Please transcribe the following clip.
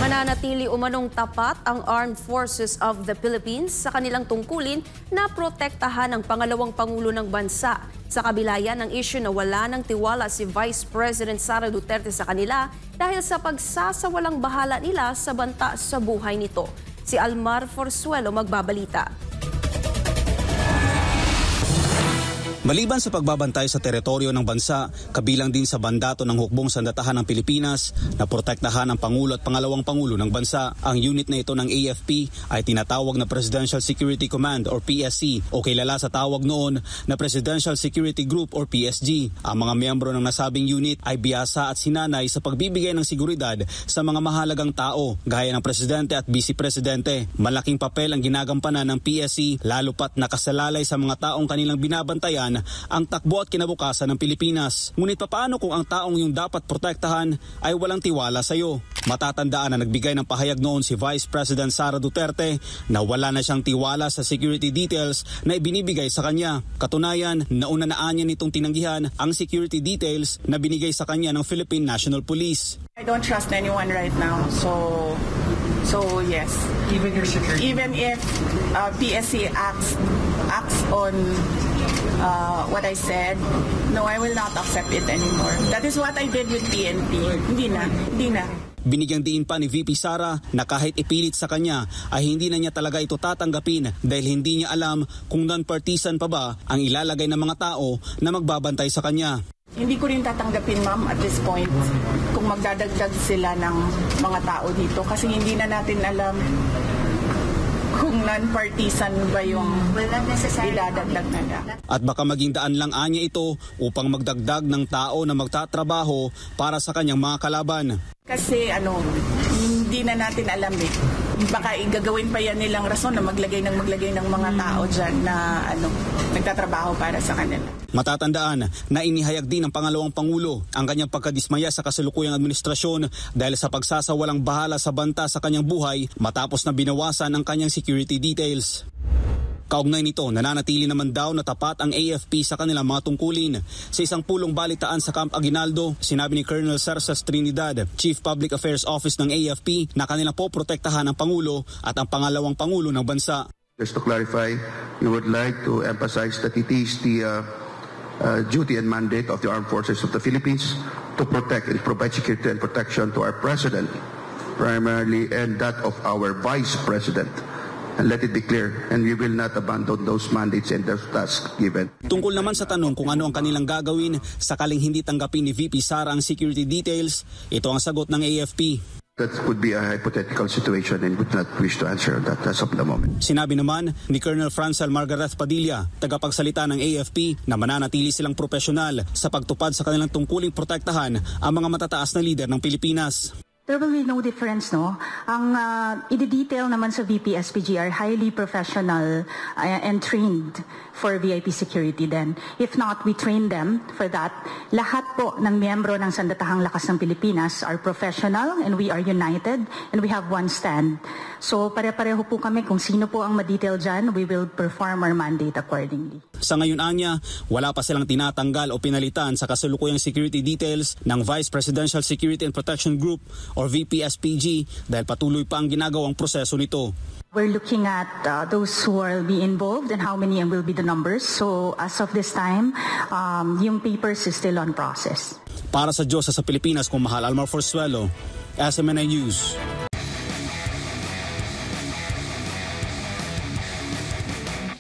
Mananatili umanong tapat ang Armed Forces of the Philippines sa kanilang tungkulin na protektahan ang pangalawang pangulo ng bansa. Sa kabila yan ng issue na wala ng tiwala si Vice President Sara Duterte sa kanila dahil sa pagsasawalang bahala nila sa banta sa buhay nito. Si Almar Forzuelo magbabalita. Maliban sa pagbabantay sa teritoryo ng bansa, kabilang din sa mandato ng hukbong sandatahan ng Pilipinas na protektahan ang Pangulo at Pangalawang Pangulo ng bansa. Ang unit na ito ng AFP ay tinatawag na Presidential Security Command or PSC o kilala sa tawag noon na Presidential Security Group or PSG. Ang mga miyembro ng nasabing unit ay biyasa at sinanay sa pagbibigay ng seguridad sa mga mahalagang tao gaya ng Presidente at Vice Presidente. Malaking papel ang ginagampanan ng PSC lalo pat nakasalalay sa mga taong kanilang binabantayan ang takbo at kinabukasan ng Pilipinas. Ngunit papaano kung ang taong yung dapat protektahan ay walang tiwala sa iyo? Matatandaan na nagbigay ng pahayag noon si Vice President Sara Duterte na wala na siyang tiwala sa security details na ibinibigay sa kanya. Katunayan, nauna na anya nitong tinanggihan ang security details na binigay sa kanya ng Philippine National Police. I don't trust anyone right now, so yes. Even your security? Even if PSC acts on what I said, no, I will not accept it anymore. That is what I did with PNP. Hindi na. Binigyang diin pa ni VP Sara na kahit ipilit sa kanya ay hindi na niya talaga ito tatanggapin dahil hindi niya alam kung non-partisan pa ba ang ilalagay ng mga tao na magbabantay sa kanya. Hindi ko rin tatanggapin, ma'am, at this point kung magdadagdag sila ng mga tao dito kasi hindi na natin alam kung non-partisan ba yung idadagdag nila. At baka maging daan lang anya ito upang magdagdag ng tao na magtatrabaho para sa kanyang mga kalaban. Kasi hindi na natin alam eh. Baka igagawin pa yan nilang rason na maglagay ng mga tao dyan na nagtatrabaho para sa kanila. Matatandaan na inihayag din ng Pangalawang Pangulo ang kanyang pagkadismaya sa kasalukuyang administrasyon dahil sa pagsasawalang bahala sa banta sa kanyang buhay matapos na binawasan ang kanyang security details. Kaugnay nito, nananatili naman daw na tapat ang AFP sa kanilang mga tungkulin. Sa isang pulong balitaan sa Camp Aguinaldo, sinabi ni Colonel Cersas Trinidad, Chief Public Affairs Office ng AFP, na kanilang poprotektahan ang Pangulo at ang Pangalawang Pangulo ng bansa. Just to clarify, we would like to emphasize that it is the duty and mandate of the Armed Forces of the Philippines to protect and provide security and protection to our President, primarily, and that of our Vice President. And let it be clear, and we will not abandon those mandates and those tasks given. Tungkol naman sa tanong kung ano ang kanilang gagawin sakaling hindi tanggapin ni VP Sara ang security details, ito ang sagot ng AFP. That could be a hypothetical situation and would not wish to answer that as of the moment. Sinabi naman ni Colonel Francel Margareth Padilla, tagapagsalita ng AFP, na mananatili silang profesional sa pagtupad sa kanilang tungkuling protektahan ang mga matataas na lider ng Pilipinas. There will be no difference, no? Ang i-detail naman sa VP-SPG are highly professional and trained for VIP security then. If not, we train them for that. Lahat po ng miyembro ng Sandatahang Lakas ng Pilipinas are professional and we are united and we have one stand. So pare-pareho po kami kung sino po ang ma-detail dyan, we will perform our mandate accordingly. Sa ngayon anya, wala pa silang tinatanggal o pinalitan sa kasalukuyang security details ng Vice Presidential Security and Protection Group or VP-SPG dahil patuloy pa ang ginagawang proseso nito. We're looking at those who will be involved and how many will be the numbers. So as of this time, yung papers is still on process. Para sa Diyos sa Pilipinas, kung mahal, Almar Forzuelo, SMNI News.